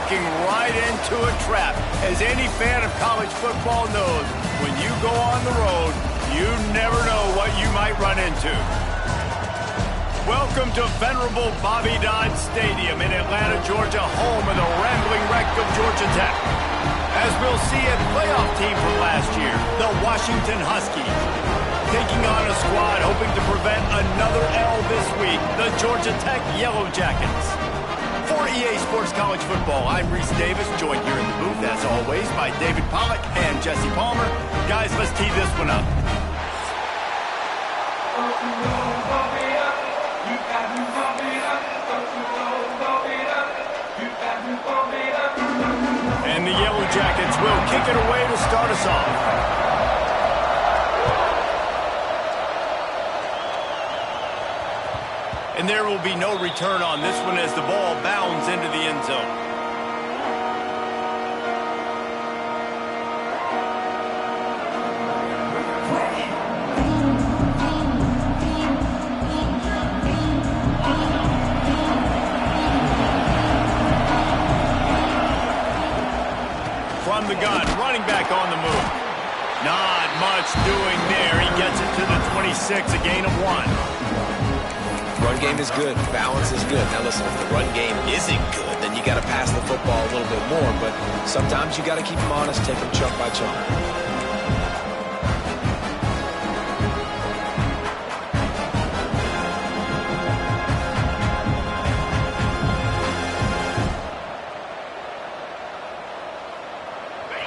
walking right into a trap. As any fan of college football knows, when you go on the road, you never know what you might run into. Welcome to venerable Bobby Dodd Stadium in Atlanta, Georgia, home of the rambling wreck of Georgia Tech. As we'll see, a playoff team from last year, the Washington Huskies, taking on a squad hoping to prevent another L this week, the Georgia Tech Yellow Jackets. For EA Sports College Football, I'm Reese Davis, joined here in the booth, as always, by David Pollack and Jesse Palmer. Guys, let's tee this one up. And the Yellow Jackets will kick it away to start us off. And there will be no return on this one as the ball bounds into the end zone. From the gun, running back on the move. Not much doing there. He gets it to the 26, a gain of 1. Run game is good. Balance is good. Now listen, if the run game isn't good, then you got to pass the football a little bit more. But sometimes you got to keep them honest, take them chunk by chunk.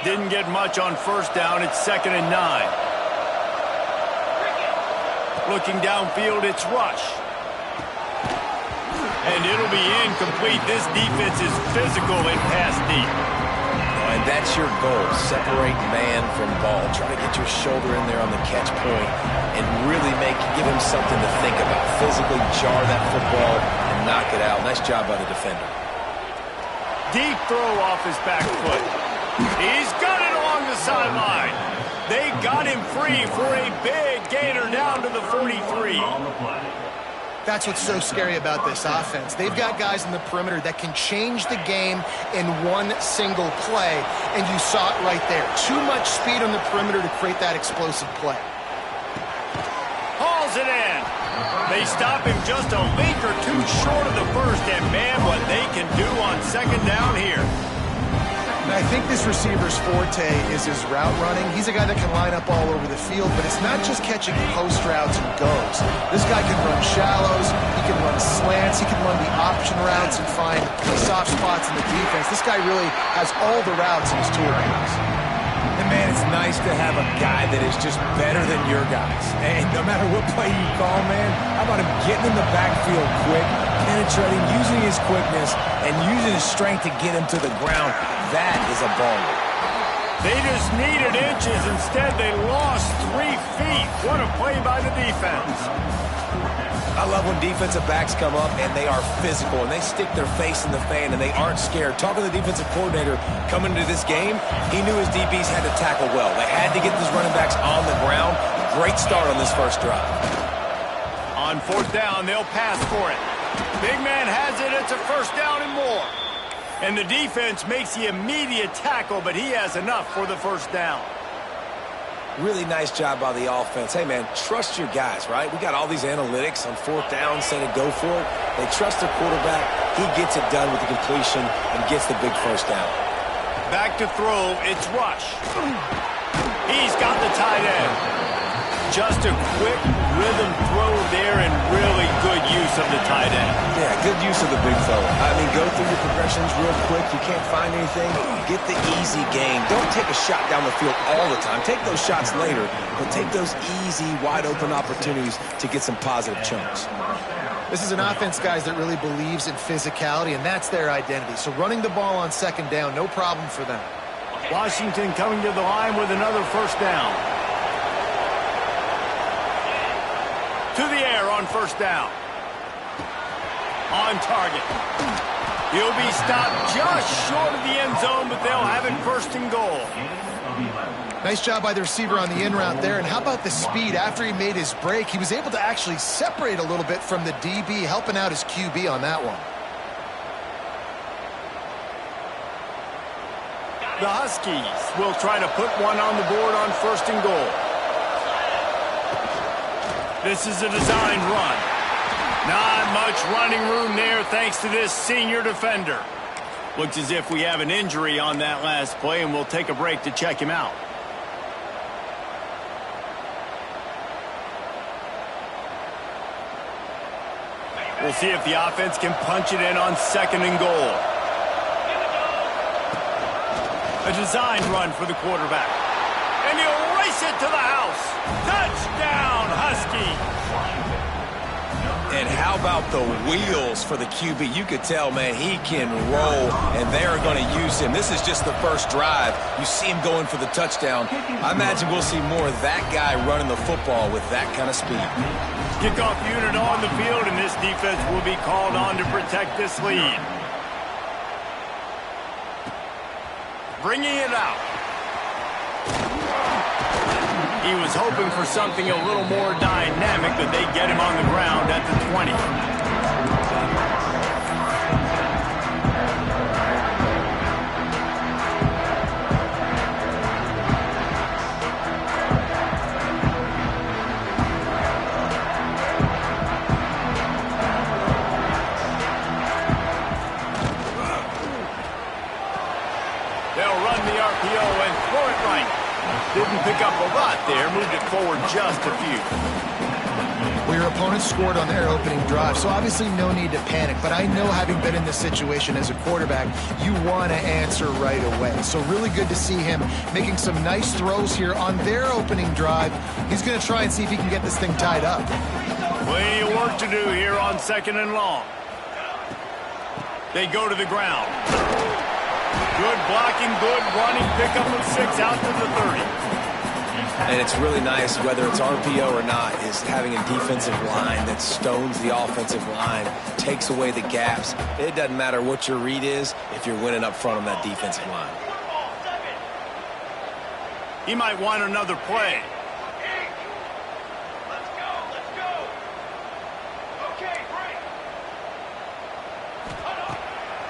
Didn't get much on first down. It's 2nd and 9. Looking downfield, it's Rush. And it'll be incomplete. This defense is physical and pass deep. And that's your goal. Separate man from ball. Try to get your shoulder in there on the catch point and really give him something to think about. Physically jar that football and knock it out. Nice job by the defender. Deep throw off his back foot. He's got it along the sideline. They got him free for a big gainer down to the 43. That's what's so scary about this offense. They've got guys in the perimeter that can change the game in one single play, and you saw it right there. Too much speed on the perimeter to create that explosive play. Hauls it in. They stop him just a link or two short of the first, and man, what they can do on 2nd down here. And I think this receiver's forte is his route running. He's a guy that can line up all over the field, but it's not just catching post routes and goes. This guy can run shallows, he can run slants, he can run the option routes and find soft spots in the defense. This guy really has all the routes in his toolbox. And man, it's nice to have a guy that is just better than your guys. And no matter what play you call, man, how about him getting in the backfield quick, penetrating, using his quickness, and using his strength to get him to the ground. That is a baller. They just needed inches. Instead, they lost 3 feet. What a play by the defense. I love when defensive backs come up and they are physical and they stick their face in the fan and they aren't scared. Talking to the defensive coordinator coming into this game, he knew his DBs had to tackle well. They had to get these running backs on the ground. Great start on this first drive. On 4th down, they'll pass for it. Big man has it. It's a 1st down and more. And the defense makes the immediate tackle, but he has enough for the 1st down. Really nice job by the offense. Hey, man, trust your guys, right? We got all these analytics on 4th down, say to go for it. They trust their quarterback. He gets it done with the completion and gets the big 1st down. Back to throw, it's Rush. He's got the tight end. Just a quick rhythm throw there and really good use of the tight end. Yeah, good use of the big fella. I mean, go through your progressions real quick. You can't find anything. Get the easy gain. Don't take a shot down the field all the time. Take those shots later, but take those easy, wide-open opportunities to get some positive chunks. This is an offense, guys, that really believes in physicality, and that's their identity. So running the ball on 2nd down, no problem for them. Washington coming to the line with another 1st down. To the air on 1st down. On target. He'll be stopped just short of the end zone, but they'll have it 1st and goal. Nice job by the receiver on the in route there. And how about the speed? After he made his break, he was able to actually separate a little bit from the DB, helping out his QB on that one. The Huskies will try to put one on the board on 1st and goal. This is a designed run. Not much running room there thanks to this senior defender. Looks as if we have an injury on that last play, and we'll take a break to check him out. We'll see if the offense can punch it in on 2nd and goal. A designed run for the quarterback. And he'll race it to the house. Touchdown, Husky. And how about the wheels for the QB? You could tell, man, he can roll, and they're going to use him. This is just the first drive. You see him going for the touchdown. I imagine we'll see more of that guy running the football with that kind of speed. Kickoff unit on the field, and this defense will be called on to protect this lead. Bringing it out. He was hoping for something a little more dynamic, but they get him on the ground at the 20. They'll run the RPO and throw it right. Didn't pick up a lot there, moved it forward just a few. Well, your opponent scored on their opening drive, so obviously no need to panic. But I know, having been in this situation as a quarterback, you want to answer right away. So really good to see him making some nice throws here on their opening drive. He's going to try and see if he can get this thing tied up. Plenty of work to do here on 2nd and long. They go to the ground. Good blocking, good running, pickup of 6 out to the 30. And it's really nice, whether it's RPO or not, is having a defensive line that stones the offensive line, takes away the gaps. It doesn't matter what your read is if you're winning up front on that defensive line. He might want another play.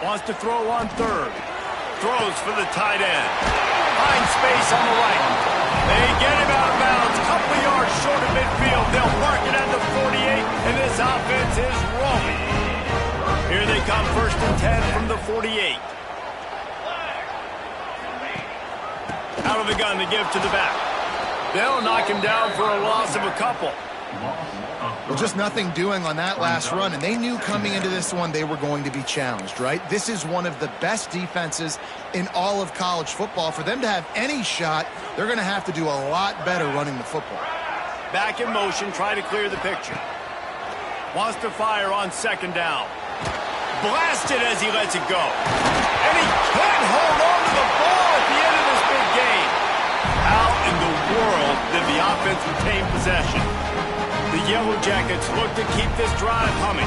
Wants to throw on 3rd. Throws for the tight end. Finds space on the right. They get him out of bounds. Couple of yards short of midfield. They'll mark it at the 48, and this offense is rolling. Here they come, 1st and 10 from the 48. Out of the gun to give to the back. They'll knock him down for a loss of a couple. Well, just nothing doing on that last run, and they knew coming into this one they were going to be challenged, right? This is one of the best defenses in all of college football. For them to have any shot, they're going to have to do a lot better running the football. Back in motion, try to clear the picture. Wants to fire on 2nd down. Blasted as he lets it go. And he can't hold on to the ball at the end of this big game. How in the world did the offense retain possession? The Yellow Jackets look to keep this drive humming.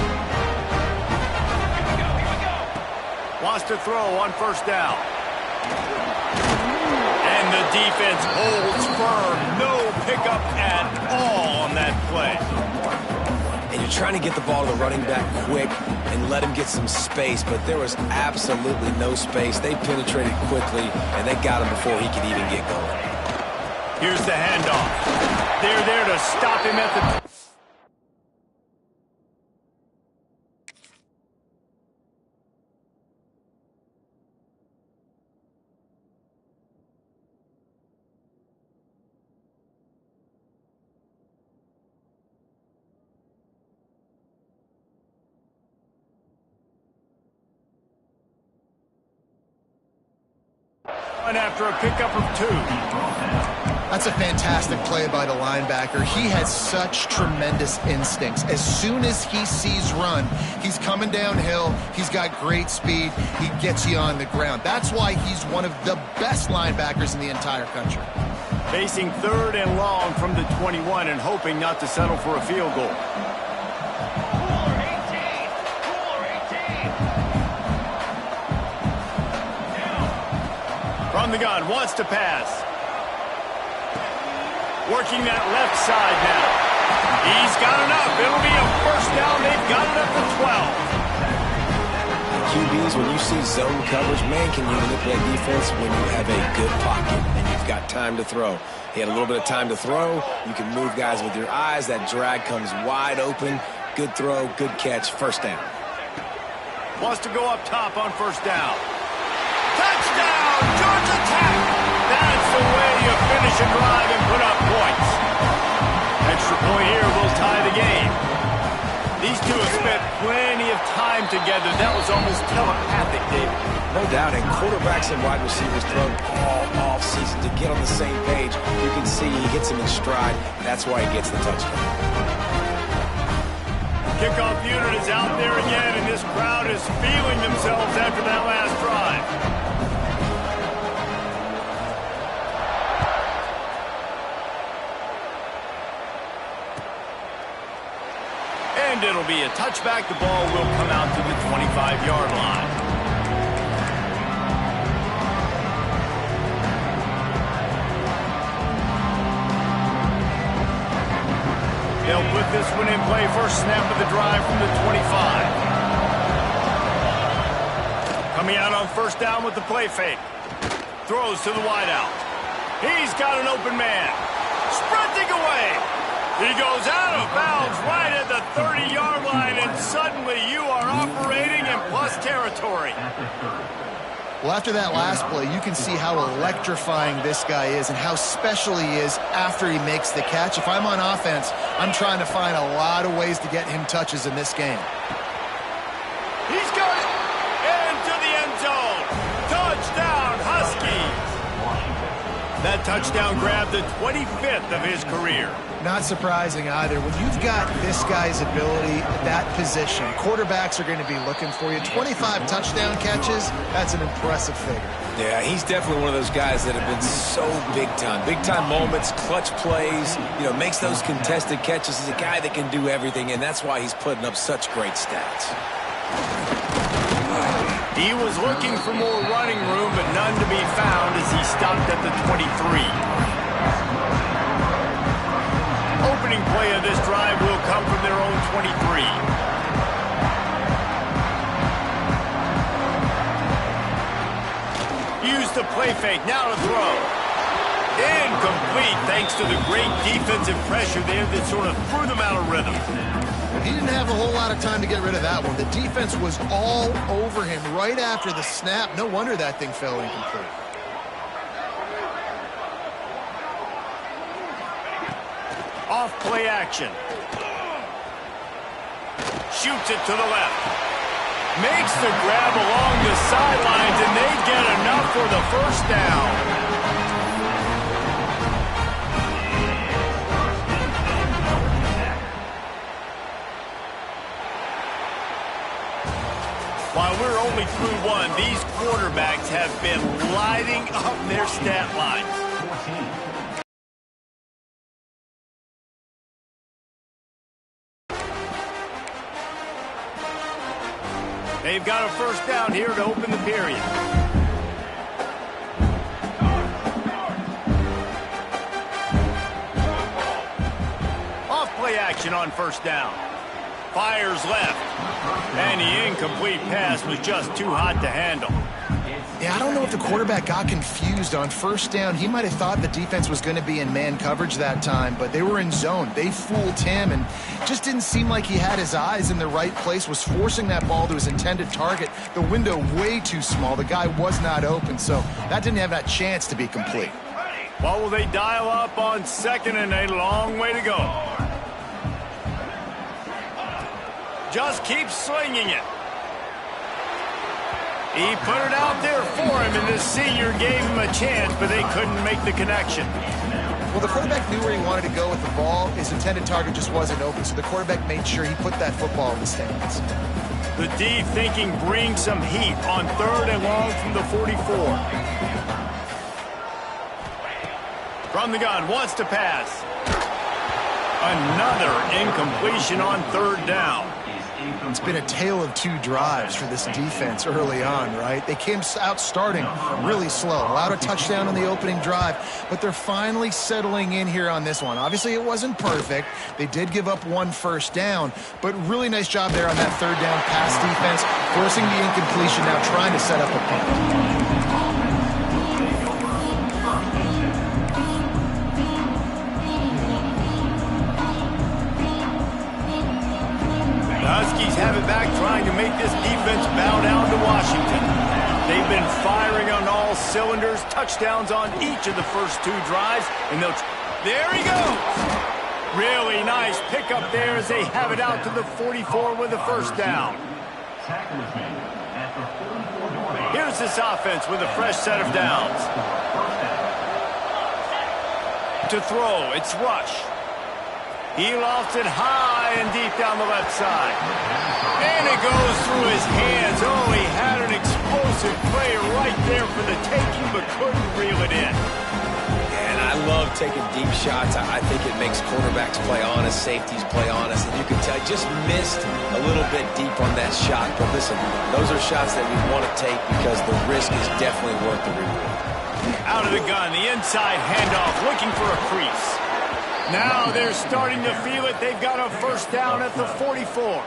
Wants to throw on 1st down. And the defense holds firm. No pickup at all on that play. And you're trying to get the ball to the running back quick and let him get some space, but there was absolutely no space. They penetrated quickly, and they got him before he could even get going. Here's the handoff. They're there to stop him at the... after a pickup of 2. That's a fantastic play by the linebacker. He has such tremendous instincts. As soon as he sees run, he's coming downhill. He's got great speed. He gets you on the ground. That's why he's one of the best linebackers in the entire country. Facing 3rd and long from the 21 and hoping not to settle for a field goal. From the gun, wants to pass. Working that left side now. He's got enough. It'll be a 1st down. They've got it up to 12. QBs, when you see zone coverage, man, can you manipulate defense when you have a good pocket and you've got time to throw. He had a little bit of time to throw. You can move guys with your eyes. That drag comes wide open. Good throw, good catch, first down. Wants to go up top on first down. Touchdown, Georgia Tech! That's the way you finish a drive and put up points. Extra point here will tie the game. These two have spent plenty of time together. That was almost telepathic, David. No doubt, and quarterbacks and wide receivers thrown all offseason to get on the same page. You can see he hits him in stride. That's why he gets the touchdown. Kickoff unit is out there again, and this crowd is feeling themselves after that last drive. And it'll be a touchback. The ball will come out to the 25-yard line. They'll put this one in play. First snap of the drive from the 25. Coming out on first down with the play fake. Throws to the wideout. He's got an open man. Sprinting away. He goes out of bounds right at the 30-yard line, and suddenly you are operating in plus territory. Well, after that last play, you can see how electrifying this guy is and how special he is after he makes the catch. If I'm on offense, I'm trying to find a lot of ways to get him touches in this game. He's got it into the end zone. Touchdown, Huskies. That touchdown grabbed the 25th of his career. Not surprising either. When you've got this guy's ability at that position, quarterbacks are going to be looking for you. 25 touchdown catches, that's an impressive figure. Yeah, he's definitely one of those guys that have been so big time. Big time moments, clutch plays, makes those contested catches. He's a guy that can do everything, and that's why he's putting up such great stats. He was looking for more running room, but none to be found as he stopped at the 23. Opening play of this drive will come from their own 23. Use the play fake, now to throw. Incomplete thanks to the great defensive pressure there that sort of threw them out of rhythm. He didn't have a whole lot of time to get rid of that one. The defense was all over him right after the snap. No wonder that thing fell incomplete. Off play action. Shoots it to the left. Makes the grab along the sidelines, and they get enough for the first down. While we're only through one, these quarterbacks have been lighting up their stat lines. They've got a first down here to open the period. Off play action on first down. Fires left. And the incomplete pass was just too hot to handle. Yeah, I don't know if the quarterback got confused on first down. He might have thought the defense was going to be in man coverage that time, but they were in zone. They fooled him and just didn't seem like he had his eyes in the right place, was forcing that ball to his intended target. The window way too small. The guy was not open, so that didn't have that chance to be complete. What will they dial up on second and a long way to go? Just keep slinging it. He put it out there for him, and the senior gave him a chance, but they couldn't make the connection. Well, the quarterback knew where he wanted to go with the ball. His intended target just wasn't open, so the quarterback made sure he put that football in the stands. The deep thinking brings some heat on third and long from the 44. From the gun, wants to pass. Another incompletion on third down. It's been a tale of two drives for this defense early on, right? They came out starting really slow, allowed a touchdown on the opening drive, but they're finally settling in here on this one. Obviously, it wasn't perfect. They did give up 1 first down, but really nice job there on that third down pass defense, forcing the incompletion, now trying to set up a punt. Huskies have it back, trying to make this defense bow down to Washington. They've been firing on all cylinders, touchdowns on each of the first 2 drives, and there he goes! Really nice pickup there as they have it out to the 44 with a first down. Here's this offense with a fresh set of downs. To throw, it's Rush. He lofts it high and deep down the left side. And it goes through his hands. Oh, he had an explosive play right there for the taking, but couldn't reel it in. And I love taking deep shots. I think it makes quarterbacks play honest, safeties play honest. And you can tell, just missed a little bit deep on that shot. But listen, those are shots that we want to take because the risk is definitely worth the reward. Out of the gun, the inside handoff, looking for a crease. Now they're starting to feel it. They've got a first down at the 44.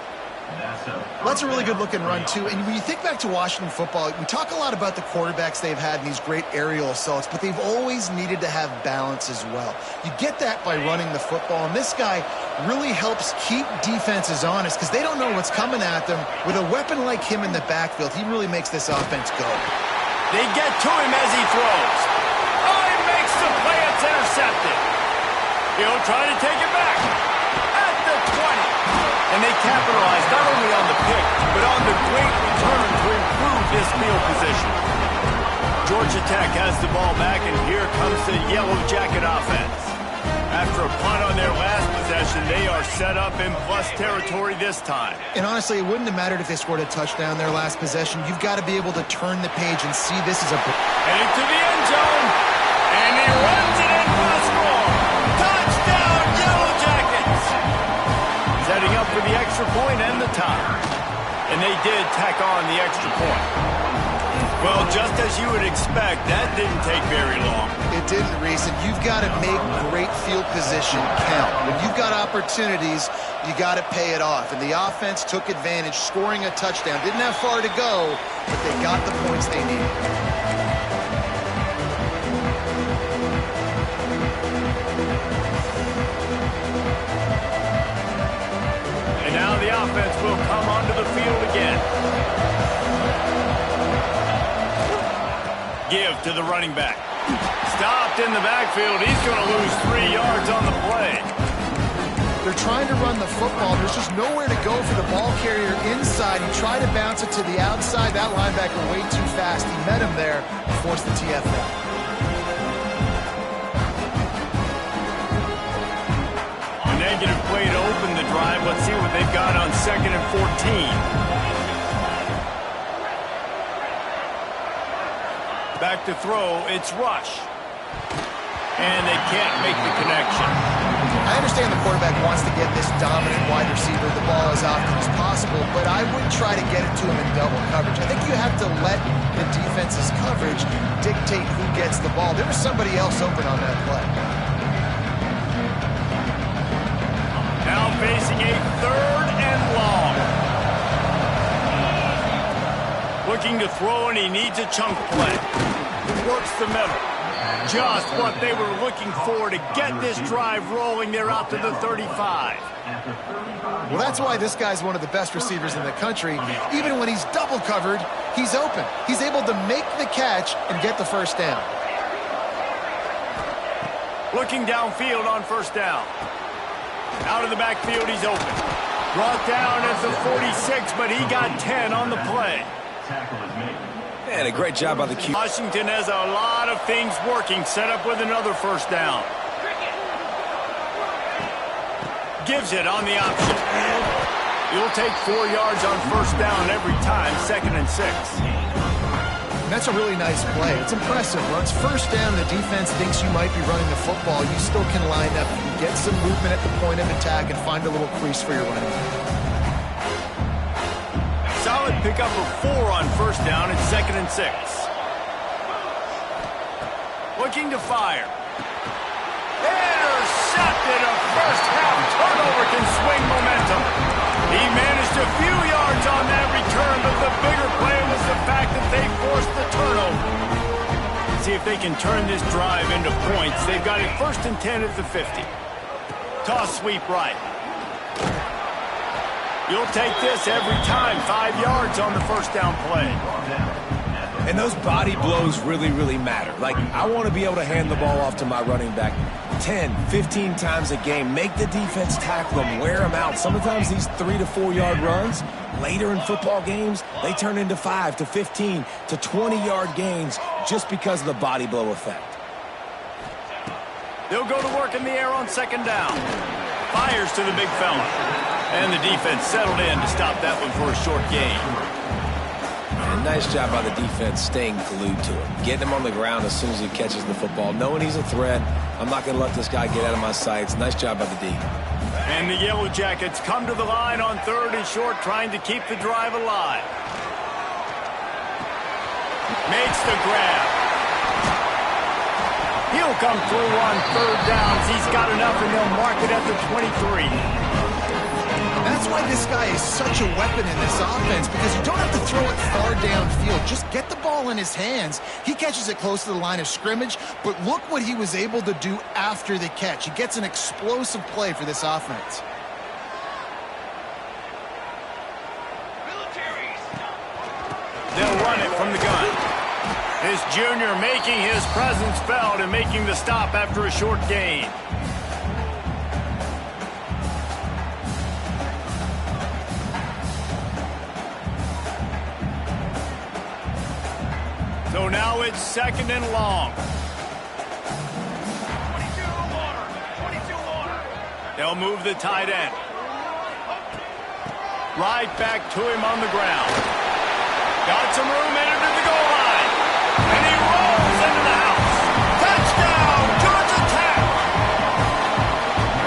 That's a really good-looking run, too. And when you think back to Washington football, we talk a lot about the quarterbacks they've had in these great aerial assaults, but they've always needed to have balance as well. You get that by running the football, and this guy really helps keep defenses honest because they don't know what's coming at them. With a weapon like him in the backfield, he really makes this offense go. They get to him as he throws. Oh, he makes the play. It's intercepted. He'll try to take it back at the 20. And they capitalize not only on the pick, but on the great return to improve this field position. Georgia Tech has the ball back, and here comes the Yellow Jacket offense. After a punt on their last possession, they are set up in plus territory this time. And honestly, it wouldn't have mattered if they scored a touchdown their last possession. You've got to be able to turn the page and see this as a... Heading to the end zone, and he runs it in for the score. Touchdown, Yellow Jackets! Setting up for the extra point and the tie. And they did tack on the extra point. Well, just as you would expect, that didn't take very long. It didn't, Reese. And you've got to make great field position count. When you've got opportunities, you got to pay it off. And the offense took advantage, scoring a touchdown. Didn't have far to go, but they got the points they needed. And now the offense will come onto the field again. Give to the running back. Stopped in the backfield. He's going to lose 3 yards on the play. They're trying to run the football. There's just nowhere to go for the ball carrier inside. He tried to bounce it to the outside. That linebacker way too fast. He met him there and forced the TFL. A negative play to open the drive. Let's see what they've got on 2nd and 14. Back to throw, it's Rush. And they can't make the connection. I understand the quarterback wants to get this dominant wide receiver the ball as often as possible, but I wouldn't try to get it to him in double coverage. I think you have to let the defense's coverage dictate who gets the ball. There was somebody else open on that play. Now facing a 3rd and long. Looking to throw, and he needs a chunk play. Works the middle. Just what they were looking for to get this drive rolling. They're out to the 35. Well, that's why this guy's one of the best receivers in the country. Even when he's double covered, he's open. He's able to make the catch and get the first down. Looking downfield on first down. Out of the backfield, he's open. Brought down at the 46, but he got 10 on the play. Man, a great job by the Q. Washington has a lot of things working, set up with another first down. Gives it on the option. You'll take 4 yards on first down every time, 2nd and 6. And that's a really nice play. It's impressive. Runs first down, the defense thinks you might be running the football. You still can line up, you can get some movement at the point of attack and find a little crease for your running back. solid pickup of 4 on first down and 2nd and 6. Looking to fire. Intercepted. A first-half turnover can swing momentum. He managed a few yards on that return, but the bigger play was the fact that they forced the turnover. See if they can turn this drive into points. They've got it 1st and 10 at the 50. Toss sweep right. You'll take this every time. 5 yards on the first down play. And those body blows really, really matter. Like, I want to be able to hand the ball off to my running back 10, 15 times a game. Make the defense tackle them, wear them out. Sometimes these 3 to 4 yard runs, later in football games, they turn into 5 to 15 to 20-yard gains just because of the body blow effect. They'll go to work in the air on 2nd down. Fires to the big fella. And the defense settled in to stop that one for a short gain. And nice job by the defense staying glued to him. Getting him on the ground as soon as he catches the football. Knowing he's a threat, I'm not going to let this guy get out of my sights. Nice job by the D. And the Yellow Jackets come to the line on 3rd and short, trying to keep the drive alive. Makes the grab. He'll come through on 3rd downs. He's got enough, and they'll mark it at the 23. That's why this guy is such a weapon in this offense, because you don't have to throw it far downfield. Just get the ball in his hands. He catches it close to the line of scrimmage, but look what he was able to do after the catch. He gets an explosive play for this offense. They'll run it from the gun. This junior making his presence felt and making the stop after a short gain. So now it's 2nd and long. 22 water. They'll move the tight end. Right back to him on the ground. Got some room into the goal line. And he rolls into the house. Touchdown, Georgia Tech!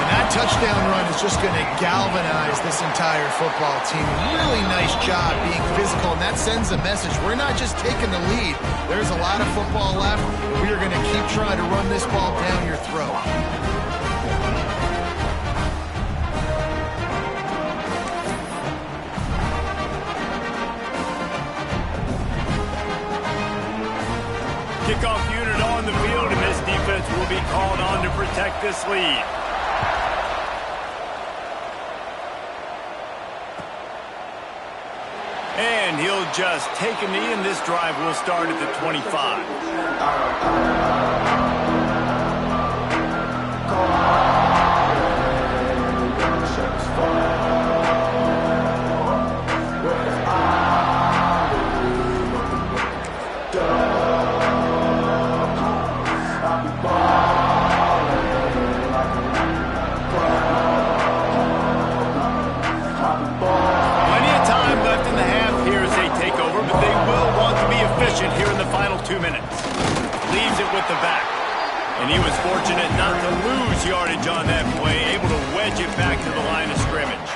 And that touchdown run is just going to galvanize this entire football team. Really nice job being physical, and that sends a message. We're not just taking the lead. There's a lot of football left. We are going to keep trying to run this ball down your throat. Kickoff unit on the field, and this defense will be called on to protect this lead. And he'll just take a knee, and this drive will start at the 25. Here in the final 2 minutes. Leaves it with the back. And he was fortunate not to lose yardage on that play, able to wedge it back to the line of scrimmage.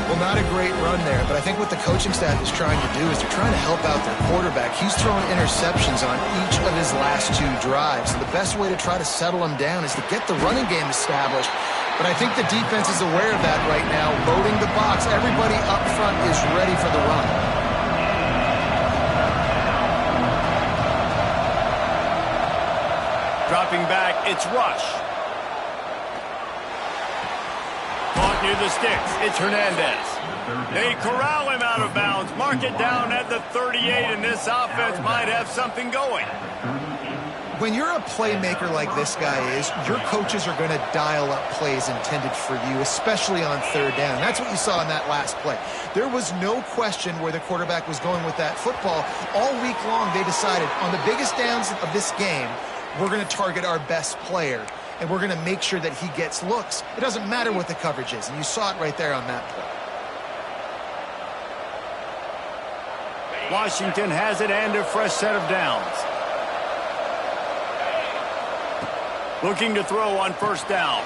Well, not a great run there, but I think what the coaching staff is trying to do is they're trying to help out their quarterback. He's throwing interceptions on each of his last 2 drives. So the best way to try to settle him down is to get the running game established. But I think the defense is aware of that right now, loading the box. Everybody up front is ready for the run. Dropping back, it's Rush. Caught near the sticks, it's Hernandez. They corral him out of bounds, mark it down at the 38, and this offense might have something going. When you're a playmaker like this guy is, your coaches are going to dial up plays intended for you, especially on 3rd down. That's what you saw in that last play. There was no question where the quarterback was going with that football. All week long, they decided on the biggest downs of this game, we're going to target our best player, and we're going to make sure that he gets looks. It doesn't matter what the coverage is, and you saw it right there on that play. Washington has it and a fresh set of downs. Looking to throw on 1st down.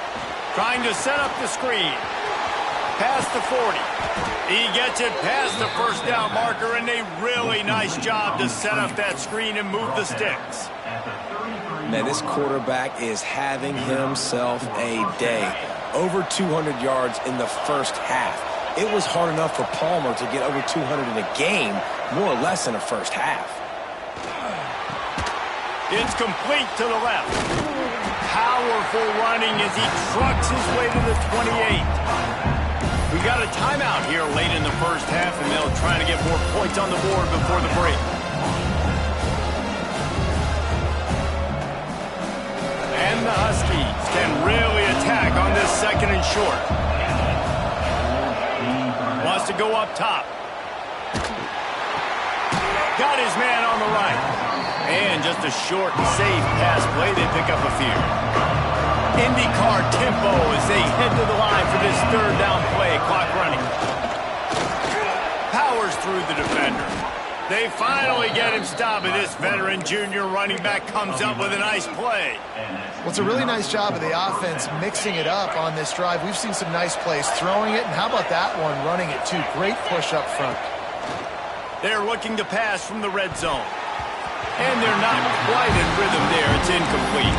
Trying to set up the screen. past the 40. He gets it past the first down marker, and a really nice job to set up that screen and move the sticks. Man, this quarterback is having himself a day. Over 200 yards in the first half. It was hard enough for Palmer to get over 200 in a game, more or less in the first half. It's complete to the left. Powerful running as he trucks his way to the 28. We got a timeout here late in the first half, and they'll try to get more points on the board before the break. And the Huskies can really attack on this second and short. Wants to go up top. Got his man on the right. And just a short, safe pass play. They pick up a few. IndyCar tempo as they head to the line for this third down play. Clock running. Powers through the defender. They finally get him stopped, and this veteran junior running back comes up with a nice play. Well, it's a really nice job of the offense mixing it up on this drive. We've seen some nice plays throwing it, and how about that one running it too? Great push up front. They're looking to pass from the red zone. And they're not quite in rhythm there. It's incomplete.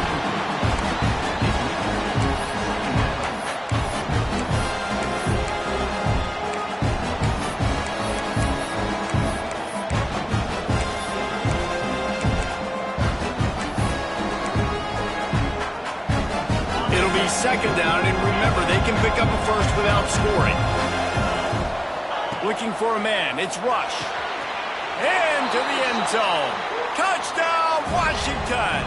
It'll be second down, and remember, they can pick up a first without scoring. Looking for a man. It's Rush. Into the end zone. Touchdown, Washington!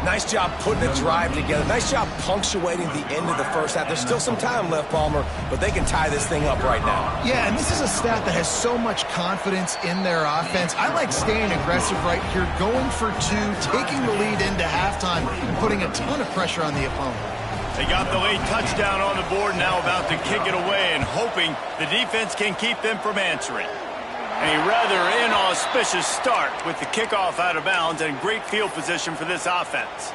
Nice job putting a drive together. Nice job punctuating the end of the first half. There's still some time left, Palmer, but they can tie this thing up right now. Yeah, and this is a staff that has so much confidence in their offense. I like staying aggressive right here, going for two, taking the lead into halftime, and putting a ton of pressure on the opponent. They got the late touchdown on the board, now about to kick it away and hoping the defense can keep them from answering. A rather inauspicious start with the kickoff out of bounds and great field position for this offense.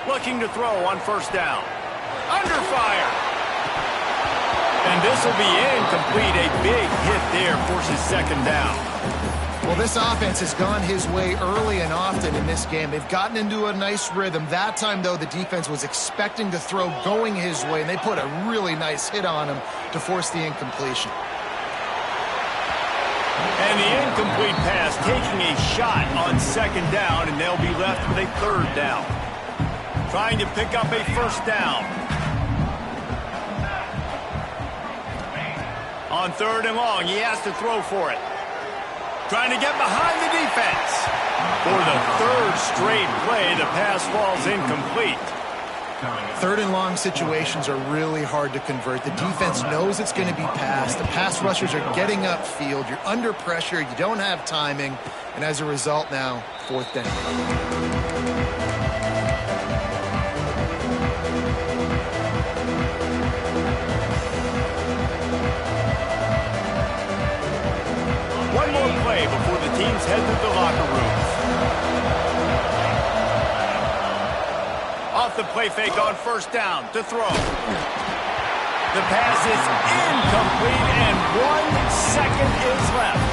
Looking to throw on first down. Under fire. And this will be incomplete. A big hit there forces second down. Well, this offense has gone his way early and often in this game. They've gotten into a nice rhythm. That time, though, the defense was expecting to throw going his way, and they put a really nice hit on him to force the incompletion. And the incomplete pass taking a shot on second down, and they'll be left with a third down. Trying to pick up a first down. On third and long, he has to throw for it. Trying to get behind the defense. For the third straight play, the pass falls incomplete. Third and long situations are really hard to convert. The defense knows it's going to be passed. The pass rushers are getting upfield. You're under pressure. You don't have timing. And as a result now, fourth down. One more play before the teams head to the locker rooms. Off the play fake on first down to throw. The pass is incomplete and 1 second is left.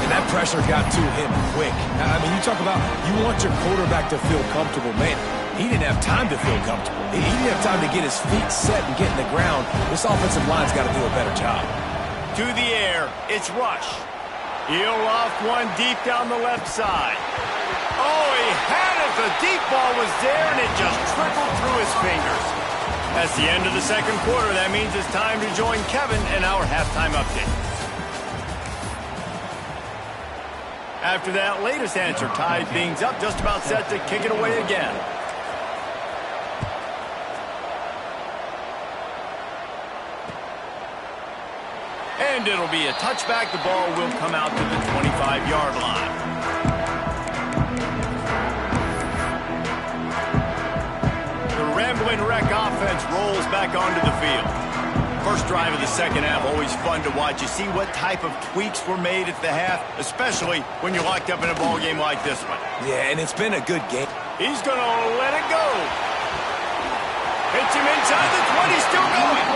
And that pressure got to him quick. I mean, you talk about you want your quarterback to feel comfortable. Man, he didn't have time to feel comfortable. He didn't have time to get his feet set and get in the ground. This offensive line's got to do a better job. To the air, it's Rush. He'll loft one deep down the left side. Oh, he had it. The deep ball was there, and it just trickled through his fingers. That's the end of the second quarter. That means it's time to join Kevin in our halftime update. After that latest answer tied things up, just about set to kick it away again. And it'll be a touchback. The ball will come out to the 25-yard line. The Rambling Wreck offense rolls back onto the field. First drive of the second half, always fun to watch. You see what type of tweaks were made at the half, especially when you're locked up in a ball game like this one. Yeah, and it's been a good game. He's going to let it go. Hits him inside the 20, still going.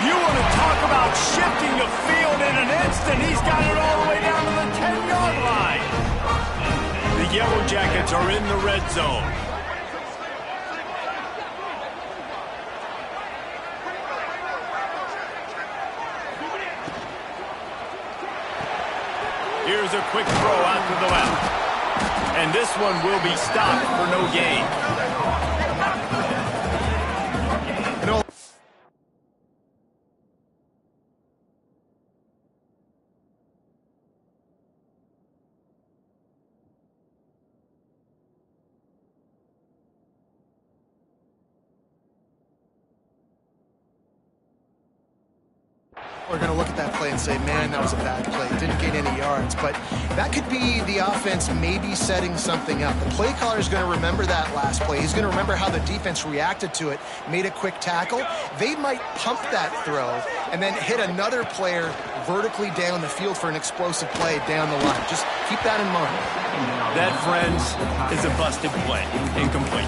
You want to talk about shifting the field in an instant. He's got it all the way down to the 10-yard line. The Yellow Jackets are in the red zone. Here's a quick throw out to the left. And this one will be stopped for no gain. We're going to look at that play and say, man, that was a bad play. Didn't gain any yards. But that could be the offense maybe setting something up. The play caller is going to remember that last play. He's going to remember how the defense reacted to it, made a quick tackle. They might pump that throw and then hit another player vertically down the field for an explosive play down the line. Just keep that in mind. That, friends, is a busted play. Incomplete.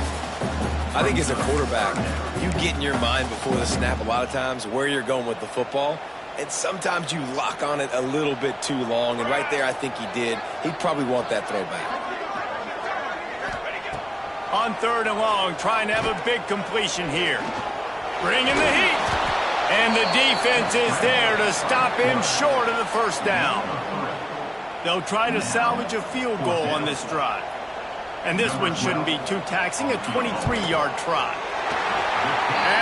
I think as a quarterback, you get in your mind before the snap a lot of times where you're going with the football. And sometimes you lock on it a little bit too long. And right there, I think he did. He'd probably want that throw back. On 3rd and long, trying to have a big completion here. Bringing the heat. And the defense is there to stop him short of the first down. They'll try to salvage a field goal on this drive. And this one shouldn't be too taxing, a 23-yard try.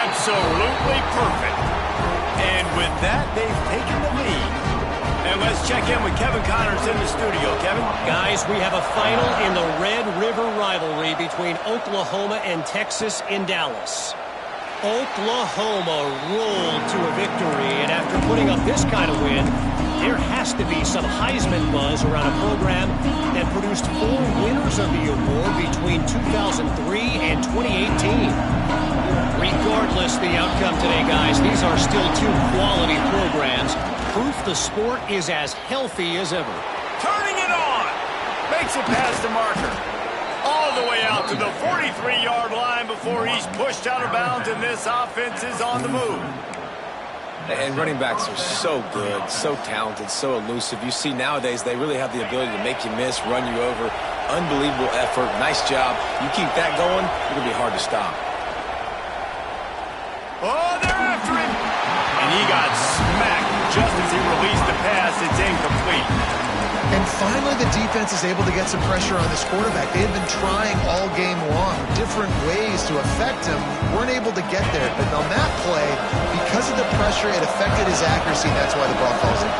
Absolutely perfect. And with that, they've taken the lead. And let's check in with Kevin Connors in the studio. Kevin? Guys, we have a final in the Red River rivalry between Oklahoma and Texas in Dallas. Oklahoma rolled to a victory, and after putting up this kind of win, there has to be some Heisman buzz around a program that produced 4 winners of the award between 2003 and 2018. Regardless the outcome today, guys, these are still 2 quality programs. Proof the sport is as healthy as ever. Turning it on. Makes it past the marker. All the way out to the 43-yard line before he's pushed out of bounds, and this offense is on the move. And running backs are so good, so talented, so elusive. You see nowadays they really have the ability to make you miss, run you over. Unbelievable effort. Nice job. You keep that going, it'll be hard to stop. Oh, they're after him. And he got smacked just as he released the pass. It's incomplete. And finally, the defense is able to get some pressure on this quarterback. They had been trying all game long, different ways to affect him. Weren't able to get there. But on that play, because of the pressure, it affected his accuracy. That's why the ball falls in.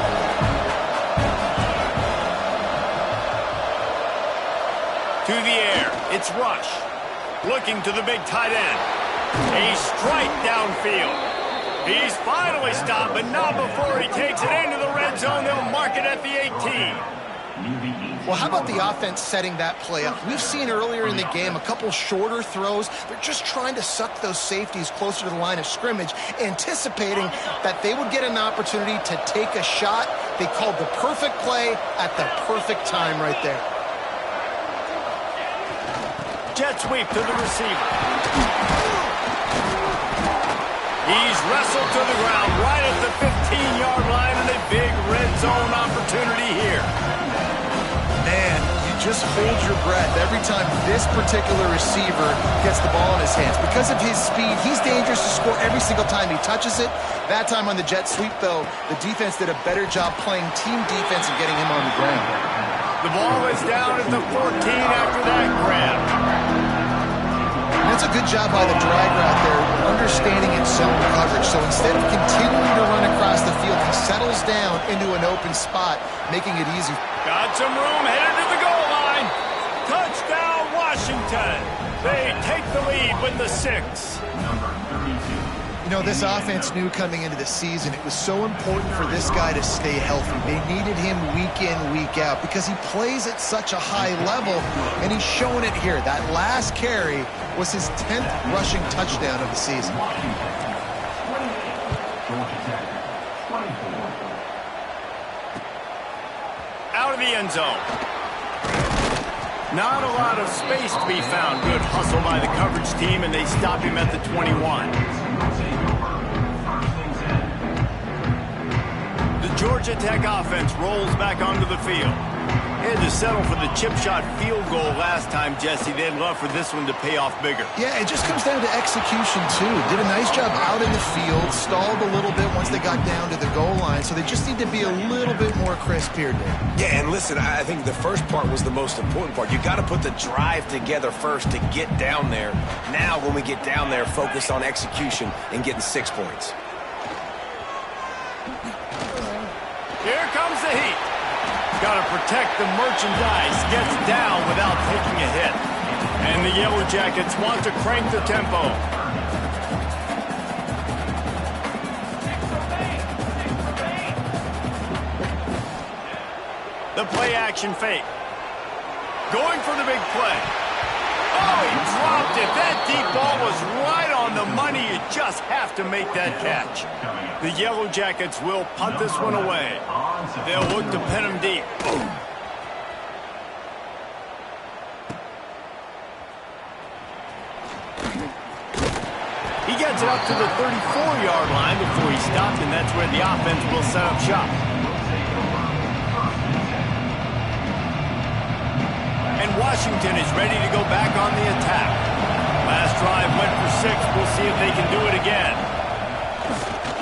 To the air. It's Rush. Looking to the big tight end. A strike downfield. He's finally stopped, but not before he takes it into the red zone. They'll mark it at the 18. Well, how about the offense setting that play up? We've seen earlier in the game a couple shorter throws. They're just trying to suck those safeties closer to the line of scrimmage, anticipating that they would get an opportunity to take a shot. They called the perfect play at the perfect time right there. Jet sweep to the receiver. He's wrestled to the ground right at the 15-yard line, and a big red zone opportunity here. Man, you just hold your breath every time this particular receiver gets the ball in his hands. Because of his speed, he's dangerous to score every single time he touches it. That time on the jet sweep, though, the defense did a better job playing team defense and getting him on the ground. The ball is down at the 14 after that grab. That's a good job by the drag route there, understanding its zone coverage. So instead of continuing to run across the field, he settles down into an open spot, making it easy. Got some room, headed to the goal line. Touchdown, Washington. They take the lead with the 6. You know, this offense knew coming into the season it was so important for this guy to stay healthy. They needed him week in, week out because he plays at such a high level, and he's showing it here. That last carry was his 10th rushing touchdown of the season. the end zone. Not a lot of space to be found. Good hustle by the coverage team, and they stop him at the 21. The Georgia Tech offense rolls back onto the field. They had to settle for the chip shot field goal last time, Jesse. They'd love for this one to pay off bigger. Yeah, it just comes down to execution, too. Did a nice job out in the field, stalled a little bit once they got down to the goal line, so they just need to be a little bit more crisp here, Dave. Yeah, and listen, I think the first part was the most important part. You got to put the drive together first to get down there. Now, when we get down there, focus on execution and getting 6 points. Here comes the heat. Got to protect the merchandise. Gets down without taking a hit. And the Yellow Jackets want to crank the tempo. The play action fake. Going for the big play. Oh, he dropped it. That deep ball was right on the money. You just have to make that catch. The Yellow Jackets will punt this one away. They'll look to pin him deep. Boom. He gets it up to the 34-yard line before he stopped, and that's where the offense will set up shop. And Washington is ready to go back on the attack. Last drive went for 6. We'll see if they can do it again.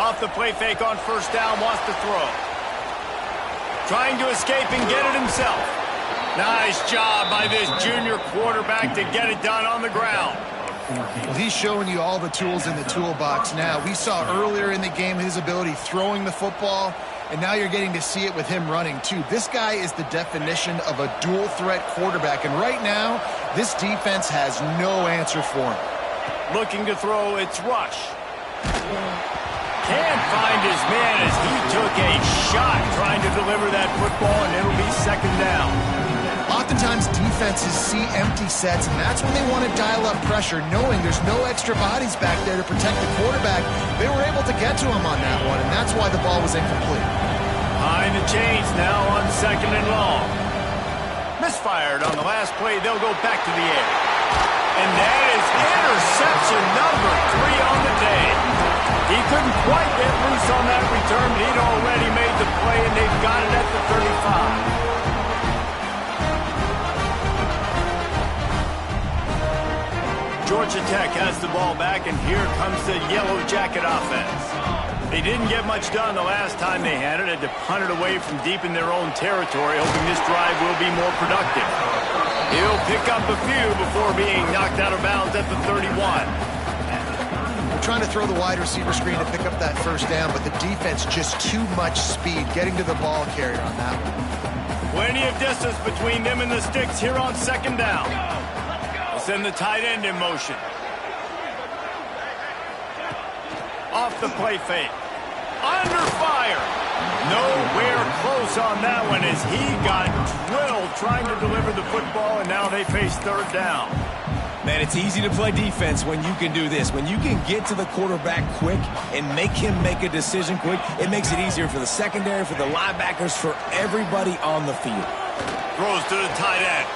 Off the play fake on first down, wants to throw. Trying to escape and get it himself. Nice job by this junior quarterback to get it done on the ground. Well, he's showing you all the tools in the toolbox now. We saw earlier in the game his ability throwing the football, and now you're getting to see it with him running, too. This guy is the definition of a dual-threat quarterback, and right now, this defense has no answer for him. Looking to throw, it's Rush. Can't find his man as he took a shot trying to deliver that football, and it'll be second down. Oftentimes, defenses see empty sets, and that's when they want to dial up pressure, knowing there's no extra bodies back there to protect the quarterback. They were able to get to him on that one, and that's why the ball was incomplete. Behind the chains now on second and long. Misfired on the last play. They'll go back to the air. And that is interception number 3 on the day. He couldn't quite get loose on that return, but he'd already made the play, and they've got it at the 35. Georgia Tech has the ball back, and here comes the Yellow Jacket offense. They didn't get much done the last time they had it. Had to punt it away from deep in their own territory, hoping this drive will be more productive. He'll pick up a few before being knocked out of bounds at the 31. We're trying to throw the wide receiver screen to pick up that first down, but the defense just too much speed getting to the ball carrier on that one. Plenty of distance between them and the sticks here on second down. Send the tight end in motion. Off the play fake. Under fire. Nowhere close on that one as he got drilled trying to deliver the football, and now they face third down. Man, it's easy to play defense when you can do this. When you can get to the quarterback quick and make him make a decision quick, it makes it easier for the secondary, for the linebackers, for everybody on the field. Throws to the tight end.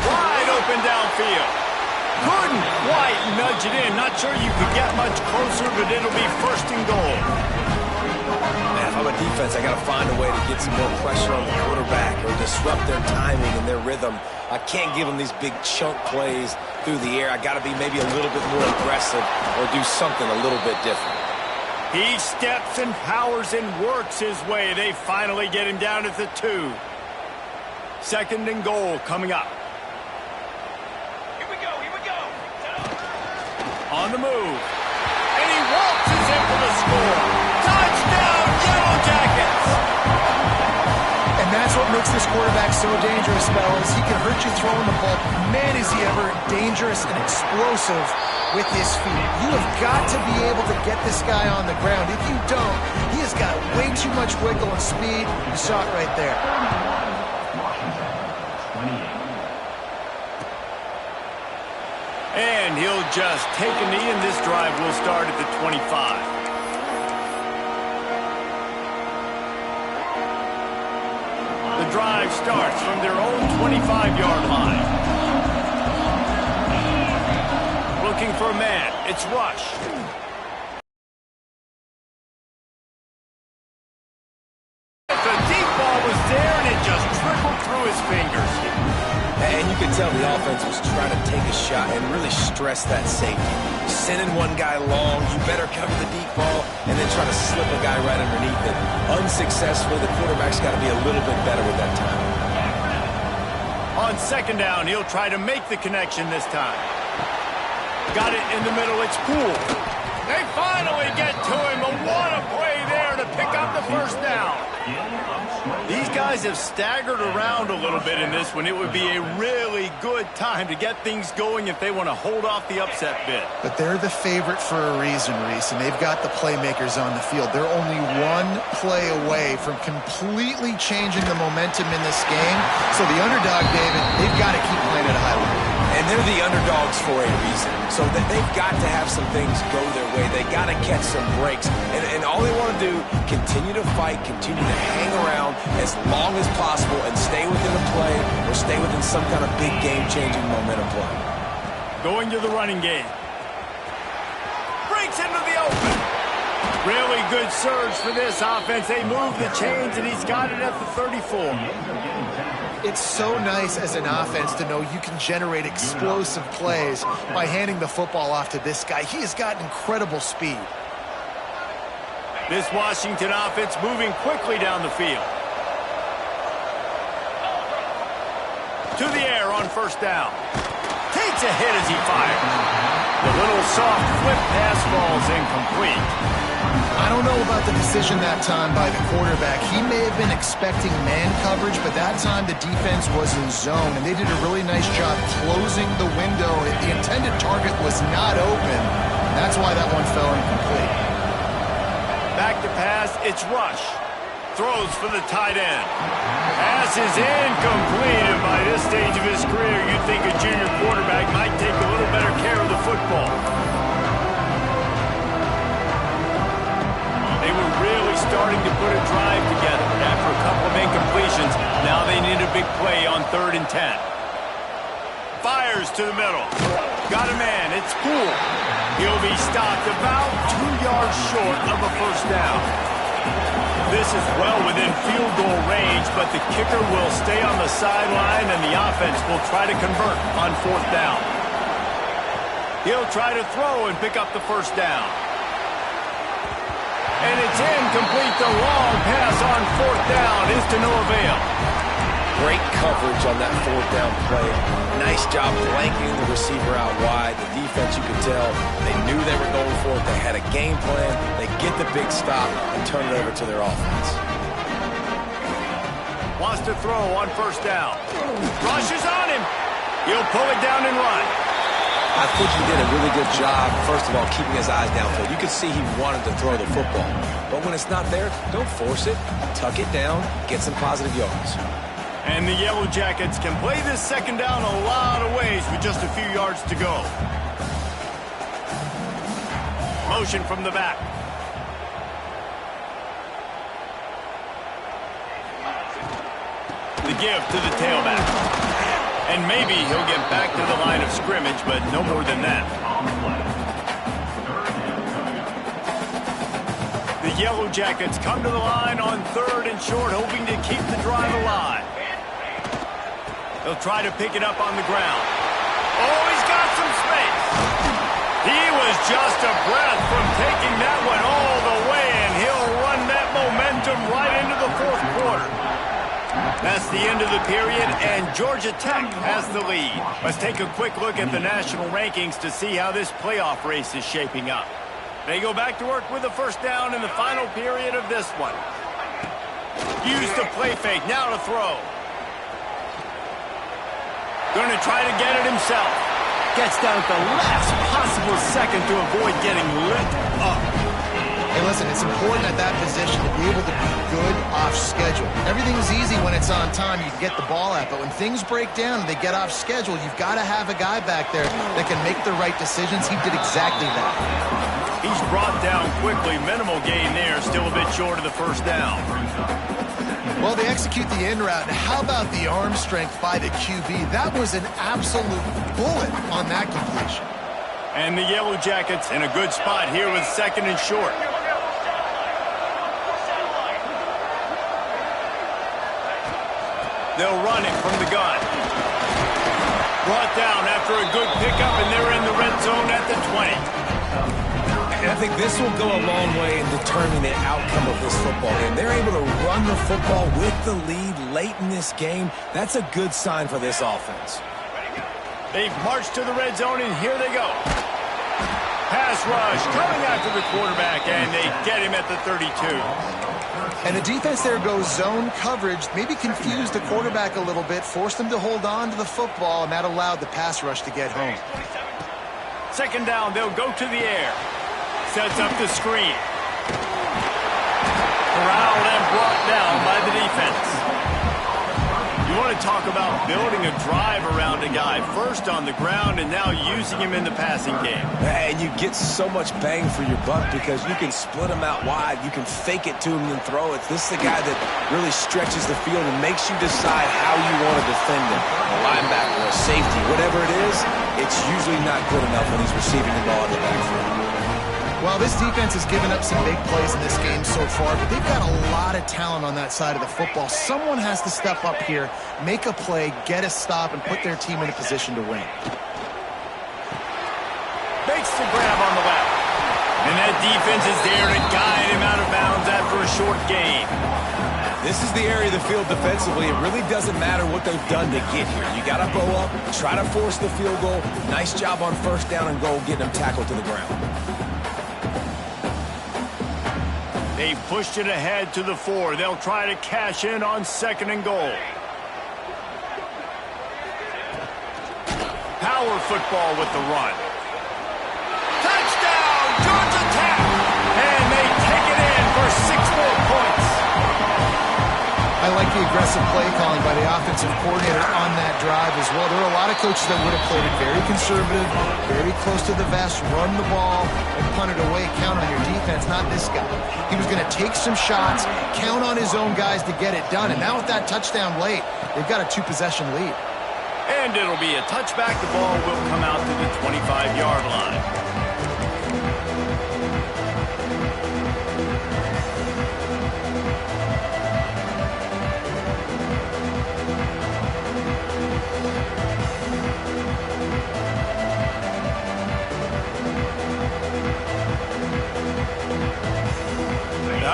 Wide open downfield. Couldn't quite nudge it in. Not sure you could get much closer, but it'll be first and goal. Man, if I'm a defense, I got to find a way to get some more pressure on the quarterback or disrupt their timing and their rhythm. I can't give them these big chunk plays through the air. I got to be maybe a little bit more aggressive or do something a little bit different. He steps and powers and works his way. They finally get him down at the 2. Second and goal coming up. On the move. And he waltzes in for the score. Touchdown, Yellow Jackets! And that's what makes this quarterback so dangerous, fellas. He can hurt you throwing the ball. Man, is he ever dangerous and explosive with his feet. You have got to be able to get this guy on the ground. If you don't, he has got way too much wiggle and speed. You saw it right there. And he'll just take a knee, and this drive will start at the 25. The drive drive starts from their own 25-yard line. Looking for a man. It's Rush. The deep ball was there, and it just trickled through his fingers. And you could tell the offense was trying to take a shot and really stress that safety. Sending one guy long, you better cover the deep ball, and then try to slip a guy right underneath it. Unsuccessfully, the quarterback's got to be a little bit better with that time. On second down, he'll try to make the connection this time. Got it in the middle, it's Poole. They finally get to him, but what a play there to pick up the first down. These guys have staggered around a little bit in this one. It would be a really good time to get things going if they want to hold off the upset bid. But they're the favorite for a reason, Reese, and they've got the playmakers on the field. They're only one play away from completely changing the momentum in this game. So the underdog, David, they've got to keep playing at a high level. And they're the underdogs for a reason. So that they've got to have some things go their way. They got to catch some breaks. And all they want to do, continue to fight, continue to hang around as long as possible and stay within a play or stay within some kind of big game-changing momentum play. Going to the running game. Breaks into the open. Really good surge for this offense. They move the chains, and he's got it at the 34. It's so nice as an offense to know you can generate explosive plays by handing the football off to this guy. He has got incredible speed. This Washington offense moving quickly down the field. To the air on first down. Takes a hit as he fires. The little soft flip pass falls incomplete. I don't know about the decision that time by the quarterback. He may have been expecting man coverage, but that time the defense was in zone, and they did a really nice job closing the window. The intended target was not open. That's why that one fell incomplete. Back to pass, it's Rush. Throws for the tight end. Pass is incomplete, and by this stage of his career, you'd think a junior quarterback might take a little better care of the football. They were really starting to put a drive together. After a couple of incompletions, now they need a big play on 3rd and 10. Fires to the middle. Got a man, it's Poole. He'll be stopped about 2 yards short of a first down. This is well within field goal range, but the kicker will stay on the sideline, and the offense will try to convert on 4th down. He'll try to throw and pick up the first down. And it's incomplete. The long pass on 4th down is to no avail. Great coverage on that 4th down play. Nice job blanketing the receiver out wide. The defense, you could tell, they knew they were going for it. They had a game plan. They get the big stop and turn it over to their offense. Wants to throw on first down. Rushes on him. He'll pull it down and run. I think he did a really good job, first of all, keeping his eyes downfield. You could see he wanted to throw the football. But when it's not there, don't force it. Tuck it down. Get some positive yards. And the Yellow Jackets can play this second down a lot of ways with just a few yards to go. Motion from the back. The give to the tailback. And maybe he'll get back to the line of scrimmage, but no more than that. The Yellow Jackets come to the line on 3rd and short, hoping to keep the drive alive. He'll try to pick it up on the ground. Oh, he's got some space. He was just a breath from taking that one all the way, and he'll run that momentum right into the 4th quarter. That's the end of the period, and Georgia Tech has the lead. Let's take a quick look at the national rankings to see how this playoff race is shaping up. They go back to work with the first down in the final period of this one. Used the play fake, now to throw. Going to try to get it himself. Gets down at the last possible second to avoid getting lit up. Hey, listen, it's important at that position to be able to be good off schedule. Everything's easy when it's on time. You can get the ball out, but when things break down and they get off schedule, you've got to have a guy back there that can make the right decisions. He did exactly that. He's brought down quickly. Minimal gain there. Still a bit short of the first down. Well, they execute the in route. How about the arm strength by the QB? That was an absolute bullet on that completion. And the Yellow Jackets in a good spot here with 2nd and short. They'll run it from the gun. Brought down after a good pickup, and they're in the red zone at the 20. And I think this will go a long way in determining the outcome of this football game. They're able to run the football with the lead late in this game. That's a good sign for this offense. They've marched to the red zone, and here they go. Pass rush coming after the quarterback, and they get him at the 32. And the defense there goes zone coverage, maybe confused the quarterback a little bit, forced him to hold on to the football, and that allowed the pass rush to get home. 2nd down, they'll go to the air. Sets up the screen. Corralled and brought down by the defense. You want to talk about building a drive around a guy, first on the ground and now using him in the passing game. And you get so much bang for your buck because you can split him out wide. You can fake it to him and throw it. This is the guy that really stretches the field and makes you decide how you want to defend him. A linebacker, a safety, whatever it is, it's usually not good enough when he's receiving the ball in the backfield. Well, this defense has given up some big plays in this game so far, but they've got a lot of talent on that side of the football. Someone has to step up here, make a play, get a stop, and put their team in a position to win. Makes the grab on the left. And that defense is there to guide him out of bounds after a short gain. This is the area of the field defensively. It really doesn't matter what they've done to get here. You got to bow up, try to force the field goal. Nice job on 1st down and goal, getting them tackled to the ground. They've pushed it ahead to the 4. They'll try to cash in on 2nd and goal. Power football with the run. Touchdown, Georgia Tech! And they take it in for 6 more points. I like the aggressive play calling by the offensive coordinator on that drive as well. There are a lot of coaches that would have played it very conservative, very close to the vest, run the ball, and punt it away, count on your defense, not this guy. He was going to take some shots, count on his own guys to get it done, and now with that touchdown late, they've got a 2-possession lead. And it'll be a touchback. The ball will come out to the 25-yard line.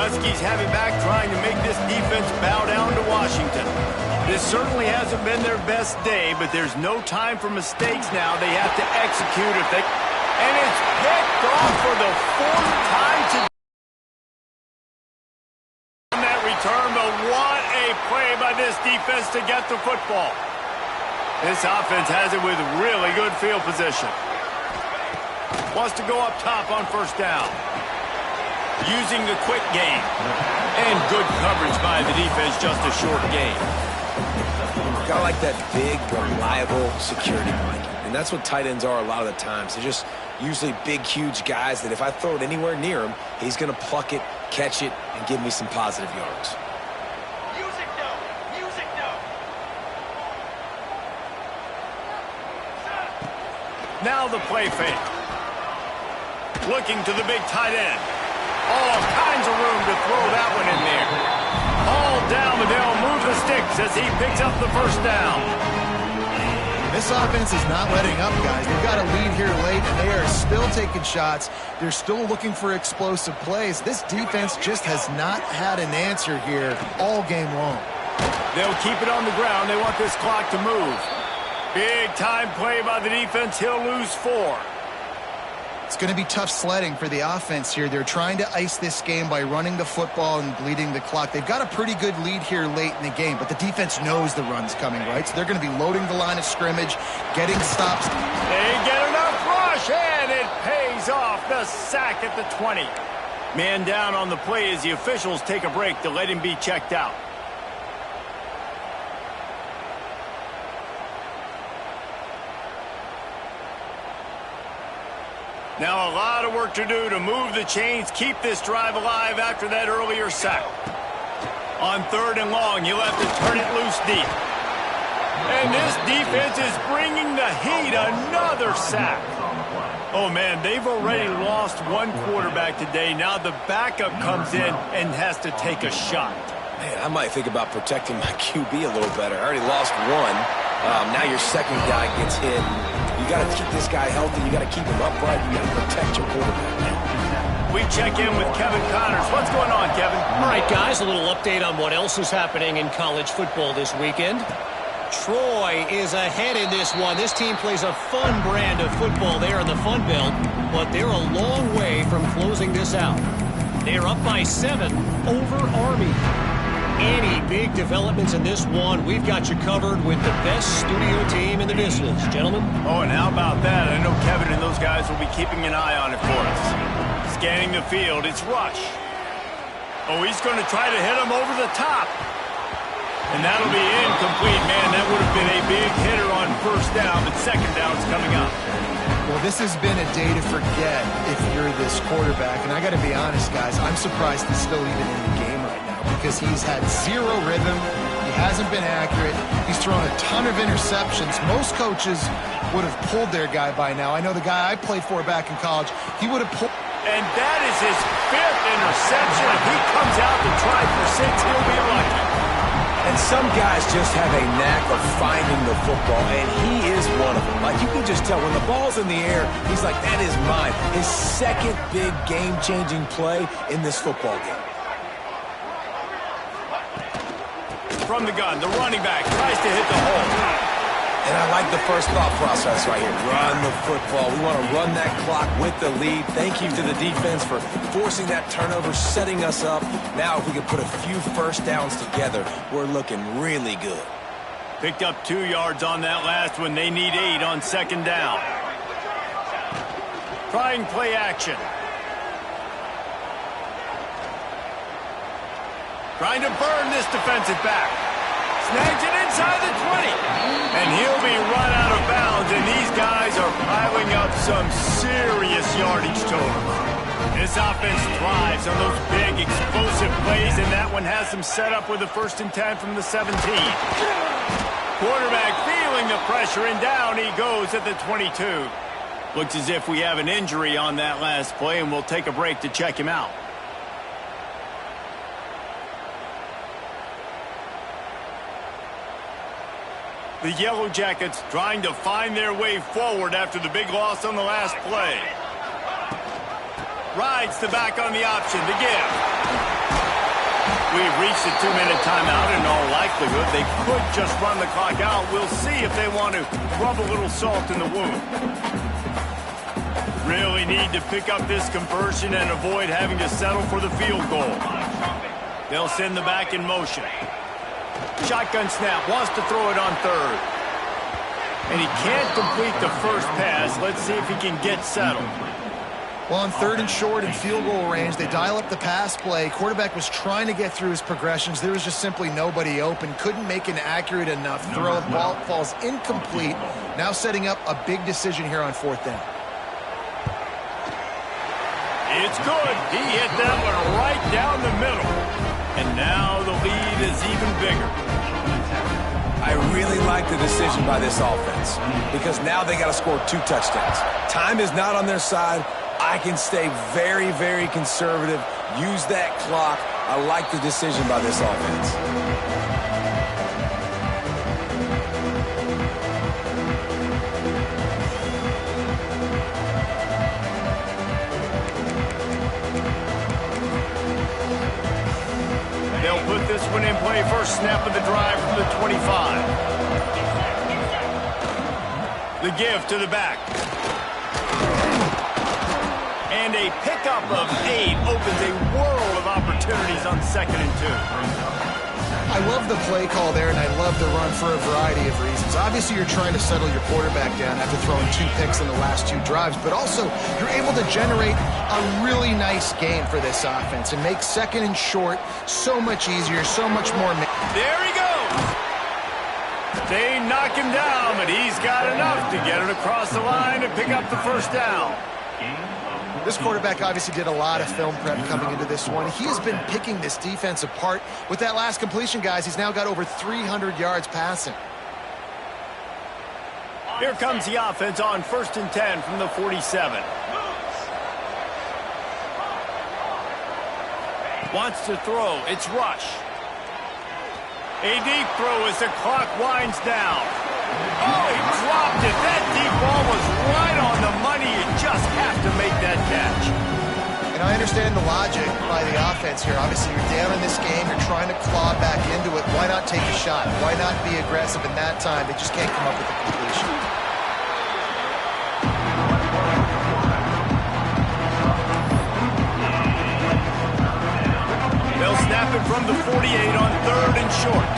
Huskies have it back, trying to make this defense bow down to Washington. This certainly hasn't been their best day, but there's no time for mistakes now. They have to execute if they... And it's picked off for the 4th time today. On that return, but what a play by this defense to get the football. This offense has it with really good field position. Wants to go up top on 1st down. Using the quick game. And good coverage by the defense, just a short gain. Kind of like that big, reliable security blanket. And that's what tight ends are a lot of the times. They're just usually big, huge guys that if I throw it anywhere near him, he's going to pluck it, catch it, and give me some positive yards. Music no. Music no. Now the play fake. Looking to the big tight end. All kinds of room to throw that one in there. All down, but they'll move the sticks as he picks up the 1st down. This offense is not letting up, guys. They've got a lead here late, and they are still taking shots. They're still looking for explosive plays. This defense just has not had an answer here all game long. They'll keep it on the ground. They want this clock to move. Big time play by the defense. He'll lose 4. It's going to be tough sledding for the offense here. They're trying to ice this game by running the football and bleeding the clock. They've got a pretty good lead here late in the game, but the defense knows the run's coming, right? So they're going to be loading the line of scrimmage, getting stops. They get enough rush, and it pays off. The sack at the 20. Man down on the play as the officials take a break to let him be checked out. Now a lot of work to do to move the chains, keep this drive alive after that earlier sack. On 3rd and long, he'll have to turn it loose deep. And this defense is bringing the heat. Another sack. Oh, man, they've already lost one quarterback today. Now the backup comes in and has to take a shot. Man, I might think about protecting my QB a little better. I already lost one. Now your second guy gets hit. You got to keep this guy healthy. You got to keep him upright. You got to protect your quarterback, man. We check in with Kevin Connors. What's going on, Kevin? All right, guys, a little update on what else is happening in college football this weekend. Troy is ahead in this one. This team plays a fun brand of football there in the Fun Belt, but they're a long way from closing this out. They're up by 7 over Army. Any big developments in this one, we've got you covered with the best studio team in the business, gentlemen. Oh, and how about that? I know Kevin and those guys will be keeping an eye on it for us. Scanning the field, it's Rush. Oh, he's going to try to hit him over the top. And that'll be incomplete. Man, that would have been a big hitter on 1st down, but 2nd down's coming up. Well, this has been a day to forget if you're this quarterback. And I got to be honest, guys, I'm surprised he's still even in the game right now because he's had 0 rhythm. He hasn't been accurate. He's thrown a ton of interceptions. Most coaches would have pulled their guy by now. I know the guy I played for back in college, he would have pulled. And that is his 5th interception. If he comes out to try for 6, he'll be lucky. And some guys just have a knack of finding the football, and he is one of them. Like, you can just tell when the ball's in the air, he's like, that is mine. His 2nd big game-changing play in this football game. From the gun, the running back tries to hit the hole. And I like the first thought process right here. Run the football. We want to run that clock with the lead. Thank you to the defense for forcing that turnover, setting us up. Now if we can put a few 1st downs together, we're looking really good. Picked up 2 yards on that last one. They need 8 on 2nd down. Trying play action. Trying to burn this defensive back. Snags it inside the 20. And he'll be run out of bounds. And these guys are piling up some serious yardage totals. This offense thrives on those big, explosive plays. And that one has them set up with a 1st and 10 from the 17. Quarterback feeling the pressure. And down he goes at the 22. Looks as if we have an injury on that last play. And we'll take a break to check him out. The Yellow Jackets trying to find their way forward after the big loss on the last play. Rides the back on the option to give. We've reached the 2-minute timeout. In all likelihood, they could just run the clock out. We'll see if they want to rub a little salt in the wound. Really need to pick up this conversion and avoid having to settle for the field goal. They'll send the back in motion. Shotgun snap, wants to throw it on 3rd. And he can't complete the 1st pass. Let's see if he can get settled. Well, on 3rd and short and field goal range, they dial up the pass play. Quarterback was trying to get through his progressions. There was just simply nobody open. Couldn't make an accurate enough throw. The ball falls incomplete. Now setting up a big decision here on 4th down. It's good. He hit that one right down the middle. And now the lead is even bigger. I really like the decision by this offense because now they got to score 2 touchdowns. Time is not on their side. I can stay very, very conservative, use that clock. I like the decision by this offense. They'll put this one in play. 1st snap of the drive from the 25. The give to the back. And a pickup of 8 opens a world of opportunities on 2nd and 2. I love the play call there, and I love the run for a variety of reasons. Obviously, you're trying to settle your quarterback down after throwing 2 picks in the last 2 drives, but also you're able to generate a really nice game for this offense and make 2nd and short so much easier, so much more. There he goes. They knock him down, but he's got enough to get it across the line and pick up the 1st down. This quarterback obviously did a lot of film prep coming into this one. He has been picking this defense apart. With that last completion, guys, he's now got over 300 yards passing. Here comes the offense on 1st and 10 from the 47. Wants to throw. It's Rush. A deep throw as the clock winds down. Oh, he dropped it. That deep ball was right on the money. You just have to make that catch. And I understand the logic by the offense here. Obviously, you're down in this game. You're trying to claw back into it. Why not take a shot? Why not be aggressive in that time? They just can't come up with a completion. They'll snap it from the 48 on 3rd and short.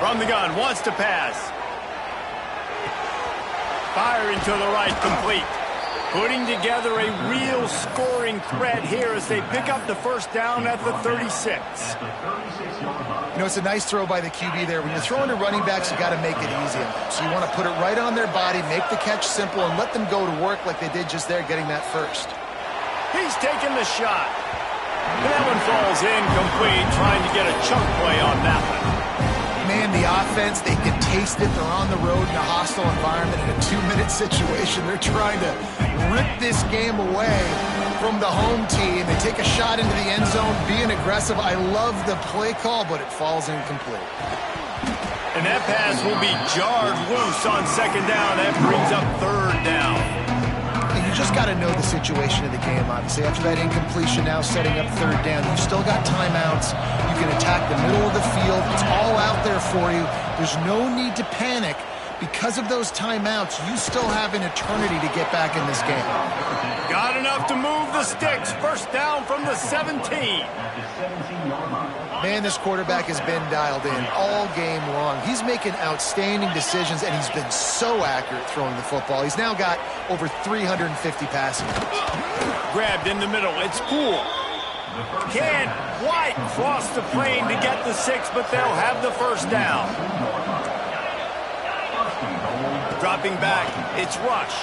From the gun, wants to pass. Firing to the right, complete. Putting together a real scoring threat here as they pick up the first down at the 36. You know, it's a nice throw by the QB there. When you're throwing to running backs, you got to make it easy on them. So you want to put it right on their body, make the catch simple, and let them go to work like they did just there, getting that first. He's taking the shot. And that one falls incomplete, trying to get a chunk play on that one. Man, the offense, they can taste it. They're on the road in a hostile environment in a 2-minute situation. They're trying to rip this game away from the home team. They take a shot into the end zone, being aggressive. I love the play call, but it falls incomplete. And that pass will be jarred loose on 2nd down. That brings up 3rd down. You just got to know the situation of the game, obviously. After that incompletion, now setting up 3rd down. You've still got timeouts. You can attack the middle of the field. It's all out there for you. There's no need to panic. Because of those timeouts, you still have an eternity to get back in this game. Got enough to move the sticks. First down from the 17. Man, this quarterback has been dialed in all game long. He's making outstanding decisions, and he's been so accurate throwing the football. He's now got over 350 passing yards. Grabbed in the middle. It's Poole. Can't quite cross the plane to get the 6, but they'll have the first down. Dropping back, it's Rush.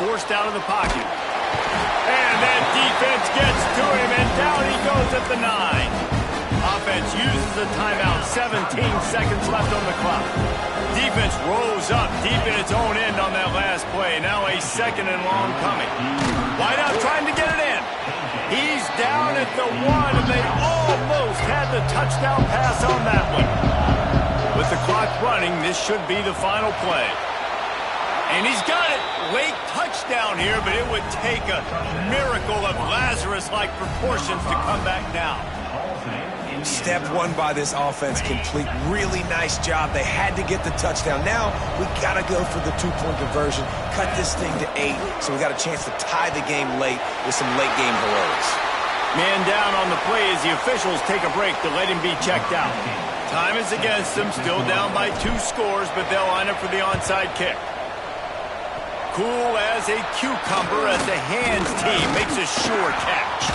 Forced out of the pocket. And that defense gets to him, and down he goes at the 9. Offense uses a timeout, 17 seconds left on the clock. Defense rose up deep in its own end on that last play. Now a 2nd and long coming. Wideout trying to get it in. He's down at the 1, and they almost had the touchdown pass on that one. With the clock running, this should be the final play. And he's got it. Late touchdown here, but it would take a miracle of Lazarus-like proportions to come back now. Step 1 by this offense complete. Really nice job. They had to get the touchdown. Now we got to go for the 2-point conversion. Cut this thing to 8 so we got a chance to tie the game late with some late game heroics. Man down on the play as the officials take a break to let him be checked out. Time is against them. Still down by 2 scores, but they'll line up for the onside kick. Cool as a cucumber as the hands team makes a sure catch.